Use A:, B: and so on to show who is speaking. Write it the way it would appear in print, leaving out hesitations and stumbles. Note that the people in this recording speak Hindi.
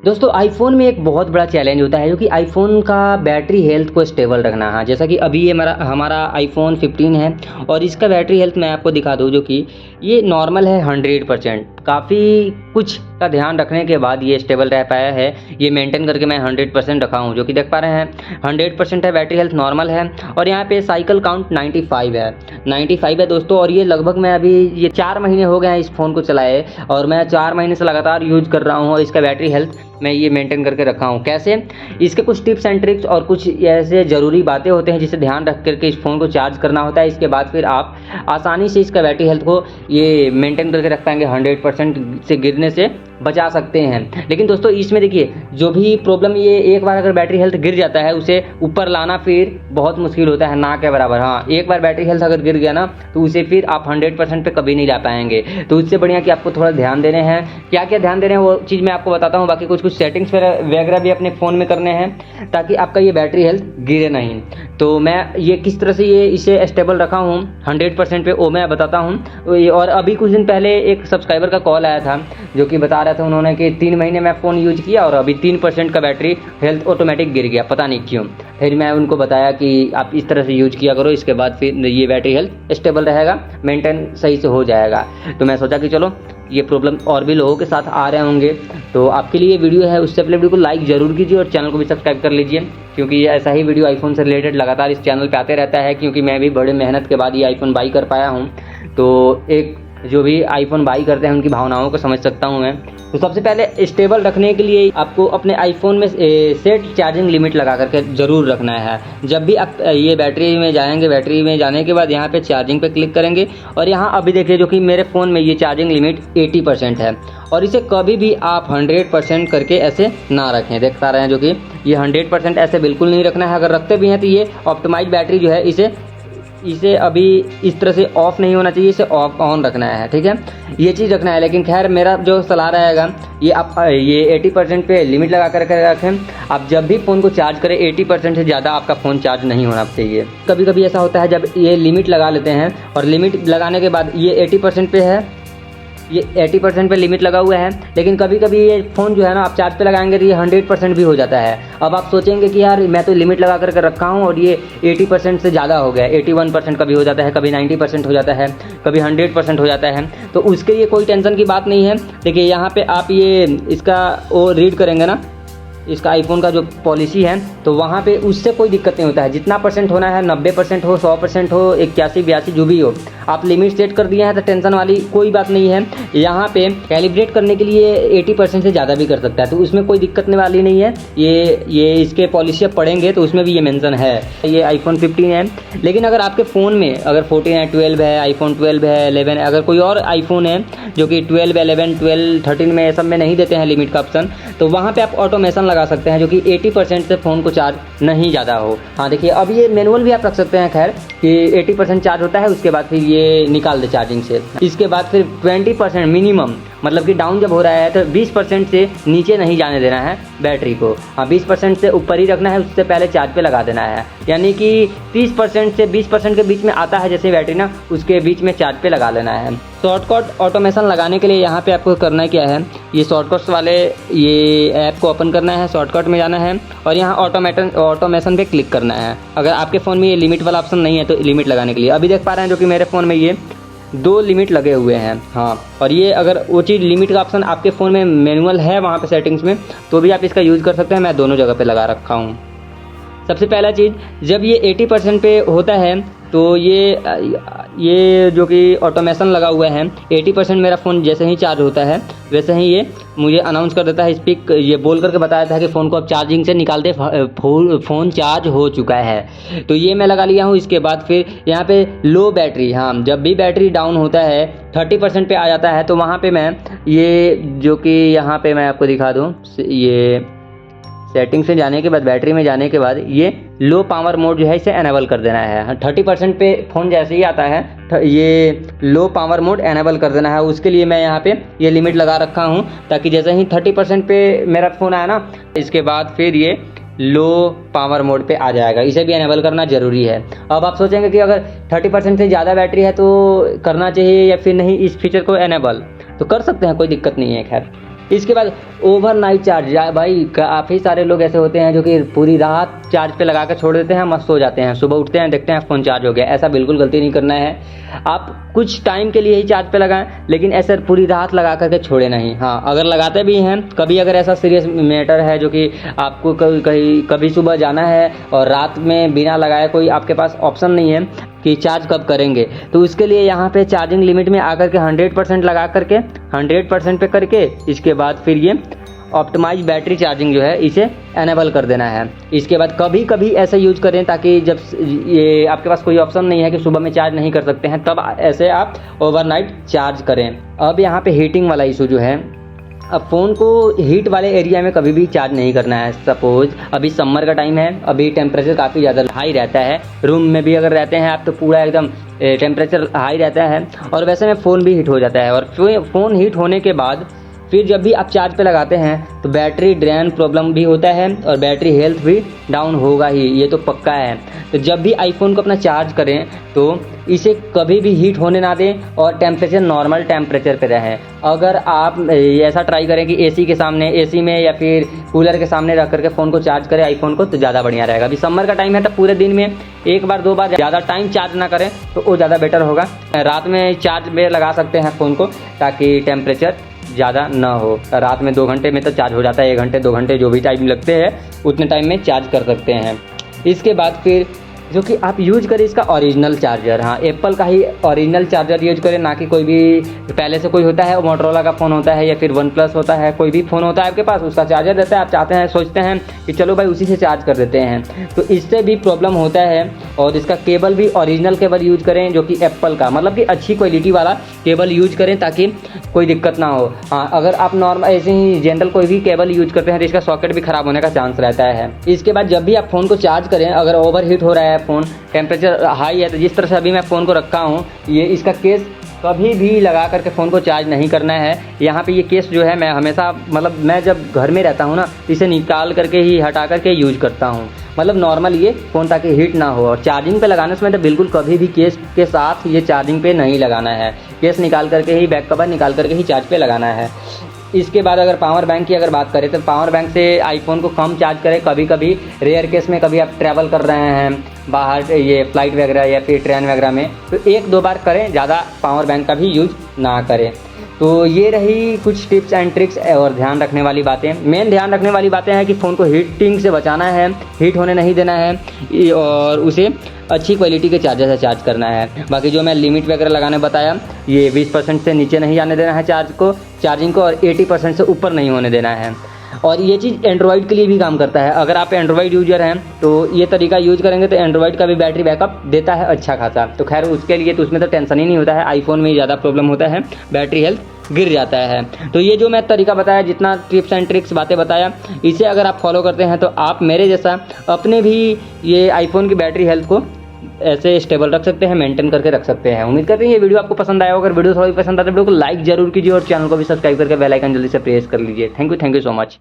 A: दोस्तों आईफ़ोन में एक बहुत बड़ा चैलेंज होता है जो कि आईफ़ोन का बैटरी हेल्थ को स्टेबल रखना है। जैसा कि अभी ये हमारा आईफ़ोन 15 है और इसका बैटरी हेल्थ मैं आपको दिखा दूँ जो कि ये नॉर्मल है 100%। काफ़ी कुछ का ध्यान रखने के बाद ये स्टेबल रह पाया है। ये मेंटेन करके मैं 100% रखा हूँ, जो कि देख पा रहे हैं 100% है, बैटरी हेल्थ नॉर्मल है और यहाँ पे साइकिल काउंट 95 है। 95 है दोस्तों। और ये लगभग मैं अभी ये 4 महीने हो गए हैं इस फ़ोन को चलाए और मैं 4 महीने से लगातार यूज़ कर रहा हूँ और इसका बैटरी हेल्थ मैं ये मेंटेन करके रखा हूँ। कैसे? इसके कुछ टिप्स एंड ट्रिक्स और कुछ ऐसे ज़रूरी बातें होते हैं जिसे ध्यान रख करके इस फ़ोन को चार्ज करना होता है। इसके बाद फिर आप आसानी से इसका बैटरी हेल्थ को ये मेंटेन करके रख पाएंगे, 100% से गिरने से बचा सकते हैं। लेकिन दोस्तों इसमें देखिए जो भी प्रॉब्लम, ये एक बार अगर बैटरी हेल्थ गिर जाता है उसे ऊपर लाना फिर बहुत मुश्किल होता है, ना के बराबर। हाँ, एक बार बैटरी हेल्थ अगर गिर गया ना तो उसे फिर आप 100% पे कभी नहीं ला पाएंगे। तो उससे बढ़िया कि आपको थोड़ा ध्यान देने हैं। क्या क्या ध्यान देने हैं वो चीज़ मैं आपको बताता हूँ। बाकी कुछ सेटिंग्स वगैरह भी अपने फ़ोन में करने हैं ताकि आपका ये बैटरी हेल्थ गिरे नहीं। तो मैं ये किस तरह से इसे स्टेबल रखा हूँ 100% पे वो मैं बताता हूँ। और अभी कुछ दिन पहले एक सब्सक्राइबर का कॉल आया था जो कि बता रहा था उन्होंने कि 3 महीने मैं फ़ोन यूज किया और अभी 3% का बैटरी हेल्थ ऑटोमेटिक गिर गया, पता नहीं क्यों। फिर मैं उनको बताया कि आप इस तरह से यूज किया करो, इसके बाद फिर ये बैटरी हेल्थ स्टेबल रहेगा, मेंटेन सही से हो जाएगा। तो मैं सोचा कि चलो ये प्रॉब्लम और भी लोगों के साथ आ रहे होंगे तो आपके लिए वीडियो है। उससे पहले वीडियो को लाइक ज़रूर कीजिए और चैनल को भी सब्सक्राइब कर लीजिए, क्योंकि ऐसा ही वीडियो आईफोन से रिलेटेड लगातार इस चैनल पे आते रहता है। क्योंकि मैं भी बड़े मेहनत के बाद ये आईफोन बाई कर पाया हूँ, तो एक जो भी आईफोन बाई करते हैं उनकी भावनाओं को समझ सकता हूँ मैं। तो सबसे पहले स्टेबल रखने के लिए आपको अपने आईफोन में सेट चार्जिंग लिमिट लगा करके ज़रूर रखना है। जब भी आप ये बैटरी में जाएंगे, बैटरी में जाने के बाद यहाँ पे चार्जिंग पे क्लिक करेंगे और यहाँ अभी देखिए जो कि मेरे फ़ोन में ये चार्जिंग लिमिट 80% है और इसे कभी भी आप 100% करके ऐसे ना रखें। देख पा रहे हैं जो कि ये 100% ऐसे बिल्कुल नहीं रखना है। अगर रखते भी हैं तो ये ऑप्टिमाइज बैटरी जो है इसे अभी इस तरह से ऑफ नहीं होना चाहिए, इसे ऑफ ऑन रखना है, ठीक है, ये चीज़ रखना है। लेकिन खैर मेरा जो सलाह रहेगा ये आप ये 80% पे लिमिट लगा कर रखें। आप जब भी फ़ोन को चार्ज करें 80% से ज़्यादा आपका फ़ोन चार्ज नहीं होना चाहिए। कभी कभी ऐसा होता है जब ये लिमिट लगा लेते हैं और लिमिट लगाने के बाद ये 80% पे है, ये 80% पे लिमिट लगा हुआ है, लेकिन कभी कभी ये फ़ोन जो है ना आप चार्ज पे लगाएंगे तो ये 100% भी हो जाता है। अब आप सोचेंगे कि यार मैं तो लिमिट लगा करके रखा हूँ और ये 80% से ज़्यादा हो गया, 81% कभी हो जाता है, कभी 90% हो जाता है, कभी 100% हो जाता है। तो उसके लिए कोई टेंशन की बात नहीं है। देखिए यहाँ पर आप ये इसका वो रीड करेंगे ना, इसका आईफोन का जो पॉलिसी है, तो वहाँ पे उससे कोई दिक्कत नहीं होता है। जितना परसेंट होना है 90% हो, 100% हो, 81, 82 जो भी हो, आप लिमिट सेट कर दिए हैं तो टेंशन वाली कोई बात नहीं है। यहाँ पे कैलिब्रेट करने के लिए 80% से ज़्यादा भी कर सकता है, तो उसमें कोई दिक्कत वाली नहीं है। ये इसके पॉलिसी आप पढ़ेंगे तो उसमें भी ये मेंशन है। ये आईफोन 15 है, लेकिन अगर आपके फ़ोन में अगर 14 है, 12 है, आईफोन 12 है, 11 है, अगर कोई और आईफोन है जो कि 12, 11, 12, 13 में सब में नहीं देते हैं लिमिट का ऑप्शन, तो वहाँ पे आप ऑटोमेशन लगा सकते हैं जो कि 80% से फ़ोन को चार्ज नहीं ज़्यादा हो। हाँ देखिए अब ये मैनुअल भी आप रख सकते हैं खैर कि 80% चार्ज होता है, उसके बाद फिर ये निकाल दे चार्जिंग से। इसके बाद फिर 20% मिनिमम, मतलब कि डाउन जब हो रहा है तो 20% से नीचे नहीं जाने देना है बैटरी को। हाँ 20% से ऊपर ही रखना है, उससे पहले चार्ज पे लगा देना है। यानी कि 30% से 20% के बीच में आता है जैसे बैटरी ना, उसके बीच में चार्ज पे लगा लेना है। शॉर्टकट ऑटोमेशन लगाने के लिए यहाँ पे आपको करना क्या है, ये शॉर्टकट्स वाले ये ऐप को ओपन करना है, शॉर्टकट में जाना है और यहाँ ऑटोमेशन पे क्लिक करना है। अगर आपके फ़ोन में ये लिमिट वाला ऑप्शन नहीं है तो लिमिट लगाने के लिए अभी देख पा रहे हैं जो कि मेरे फ़ोन में ये 2 लिमिट लगे हुए हैं। हाँ, और ये अगर वो चीज़ लिमिट का ऑप्शन आपके फ़ोन में मैनुअल है वहाँ पे सेटिंग्स में, तो भी आप इसका यूज़ कर सकते हैं। मैं दोनों जगह पे लगा रखा हूँ। सबसे पहला चीज़, जब ये 80% पे होता है तो ये जो कि ऑटोमेशन लगा हुआ है, 80% मेरा फ़ोन जैसे ही चार्ज होता है वैसे ही ये मुझे अनाउंस कर देता है, स्पीक ये बोल करके बताया था कि फ़ोन को अब चार्जिंग से निकालते फ़ोन चार्ज हो चुका है। तो ये मैं लगा लिया हूँ। इसके बाद फिर यहाँ पे लो बैटरी, हाँ जब भी बैटरी डाउन होता है 30% पे आ जाता है तो वहाँ पे मैं ये जो कि यहाँ पे मैं आपको दिखा दूँ, ये सेटिंग से जाने के बाद बैटरी में जाने के बाद ये लो पावर मोड जो है इसे एनेबल कर देना है। 30% पे फ़ोन जैसे ही आता है ये लो पावर मोड एनेबल कर देना है। उसके लिए मैं यहाँ पे ये लिमिट लगा रखा हूँ ताकि जैसे ही 30% पे मेरा फ़ोन आया ना, इसके बाद फिर ये लो पावर मोड पे आ जाएगा। इसे भी एनेबल करना ज़रूरी है। अब आप सोचेंगे कि अगर 30% से ज़्यादा बैटरी है तो करना चाहिए या फिर नहीं इस फीचर को एनेबल, तो कर सकते हैं, कोई दिक्कत नहीं है। खैर इसके बाद ओवरनाइट चार्ज, भाई काफ़ी सारे लोग ऐसे होते हैं जो कि पूरी रात चार्ज पे लगा कर छोड़ देते हैं, मस्त सो जाते हैं, सुबह उठते हैं देखते हैं फ़ोन चार्ज हो गया। ऐसा बिल्कुल गलती नहीं करना है। आप कुछ टाइम के लिए ही चार्ज पे लगाएं, लेकिन ऐसे पूरी रात लगा करके छोड़े नहीं। हाँ, अगर लगाते भी हैं कभी, अगर ऐसा सीरियस मैटर है जो कि आपको कहीं कभी सुबह जाना है और रात में बिना लगाए कोई आपके पास ऑप्शन नहीं है कि चार्ज कब करेंगे, तो उसके लिए यहाँ पे चार्जिंग लिमिट में आकर के 100% लगा करके 100% पे करके इसके बाद फिर ये ऑप्टिमाइज बैटरी चार्जिंग जो है इसे एनेबल कर देना है। इसके बाद कभी कभी ऐसे यूज करें ताकि जब ये आपके पास कोई ऑप्शन नहीं है कि सुबह में चार्ज नहीं कर सकते हैं, तब ऐसे आप ओवरनाइट चार्ज करें। अब यहाँ पे हीटिंग वाला इशू जो है, अब फ़ोन को हीट वाले एरिया में कभी भी चार्ज नहीं करना है। सपोज अभी समर का टाइम है, अभी टेम्परेचर काफ़ी ज़्यादा हाई रहता है, रूम में भी अगर रहते हैं आप तो पूरा एकदम टेम्परेचर हाई रहता है, और वैसे में फ़ोन भी हीट हो जाता है। और फ़ोन हीट होने के बाद फिर जब भी आप चार्ज पे लगाते हैं तो बैटरी ड्रेन प्रॉब्लम भी होता है और बैटरी हेल्थ भी डाउन होगा ही, ये तो पक्का है। तो जब भी आईफोन को अपना चार्ज करें तो इसे कभी भी हीट होने ना दें और टेम्परेचर नॉर्मल टेम्परेचर पे रहे। अगर आप ऐसा ट्राई करें कि एसी के सामने, एसी में या फिर कूलर के सामने रख करके फ़ोन को चार्ज करें आईफोन को, तो ज़्यादा बढ़िया रहेगा। अभी समर का टाइम है तो पूरे दिन में एक बार दो बार, ज़्यादा टाइम चार्ज ना करें तो वो ज़्यादा बेटर होगा। रात में चार्ज में लगा सकते हैं फ़ोन को ताकि टेम्परेचर ज़्यादा ना हो। रात में 2 घंटे में तो चार्ज हो जाता है, 1 घंटे 2 घंटे जो भी टाइम लगते हैं उतने टाइम में चार्ज कर सकते हैं। इसके बाद फिर जो कि आप यूज करें इसका ओरिजिनल चार्जर, हाँ एप्पल का ही ओरिजिनल चार्जर यूज करें, ना कि कोई भी पहले से कोई होता है, मोटरोला का फ़ोन होता है या फिर वन प्लस होता है, कोई भी फ़ोन होता है आपके पास, उसका चार्जर रहता है, आप चाहते हैं सोचते हैं कि चलो भाई उसी से चार्ज कर देते हैं, तो इससे भी प्रॉब्लम होता है। और इसका केबल भी ओरिजिनल केबल यूज करें जो कि एप्पल का, मतलब कि अच्छी क्वालिटी वाला केबल यूज करें ताकि कोई दिक्कत ना हो। हाँ, अगर आप नॉर्मल ऐसे ही जनरल कोई भी केबल यूज करते हैं तो इसका सॉकेट भी ख़राब होने का चांस रहता है। इसके बाद जब भी आप फ़ोन को चार्ज करें, अगर ओवर हीट हो रहा है फ़ोन, टेम्परेचर हाई है, तो जिस तरह से अभी मैं फ़ोन को रखा हूँ, ये इसका केस कभी भी लगा करके फ़ोन को चार्ज नहीं करना है। यहाँ पे ये केस जो है मैं हमेशा, मतलब मैं जब घर में रहता हूँ ना, इसे निकाल करके ही हटा करके यूज करता हूँ, मतलब नॉर्मल ये फ़ोन ताकि हीट ना हो। और चार्जिंग पे लगाने से तो बिल्कुल कभी भी केस के साथ ये चार्जिंग पे नहीं लगाना है, केस निकाल करके ही, बैक कवर निकाल करके ही चार्ज पे लगाना है। इसके बाद अगर पावर बैंक की अगर बात करें तो पावर बैंक से आईफोन को कम चार्ज करें। कभी कभी रेयर केस में, कभी आप ट्रैवल कर रहे हैं बाहर, ये फ्लाइट वगैरह या फिर ट्रेन वगैरह में, तो 1-2 बार करें, ज़्यादा पावर बैंक का भी यूज ना करें। तो ये रही कुछ टिप्स एंड ट्रिक्स और ध्यान रखने वाली बातें। मेन ध्यान रखने वाली बातें हैं कि फ़ोन को हीटिंग से बचाना है, हीट होने नहीं देना है और उसे अच्छी क्वालिटी के चार्जर से चार्ज करना है। बाकी जो मैं लिमिट वगैरह लगाने बताया, ये 20% से नीचे नहीं जाने देना है चार्जिंग को, और 80% से ऊपर नहीं होने देना है। और ये चीज़ एंड्रॉयड के लिए भी काम करता है। अगर आप एंड्रॉयड यूजर हैं तो ये तरीका यूज करेंगे तो एंड्रॉयड का भी बैटरी बैकअप देता है अच्छा खासा। तो खैर उसके लिए तो उसमें तो टेंशन ही नहीं होता है, आईफोन में ही ज़्यादा प्रॉब्लम होता है, बैटरी हेल्थ गिर जाता है। तो ये जो मैं तरीका बताया, जितना टिप्स एंड ट्रिक्स बातें बताया, इसे अगर आप फॉलो करते हैं तो आप मेरे जैसा अपने भी ये आईफोन की बैटरी हेल्थ को ऐसे स्टेबल रख सकते हैं, मेंटेन करके रख सकते हैं। उम्मीद करते हैं ये वीडियो आपको पसंद आया होगा। अगर वीडियो थोड़ी पसंद आए तो वीडियो को लाइक जरूर कीजिए और चैनल को भी सब्सक्राइब करके बेल आइकन जल्दी से प्रेस कर लीजिए। Thank you so much.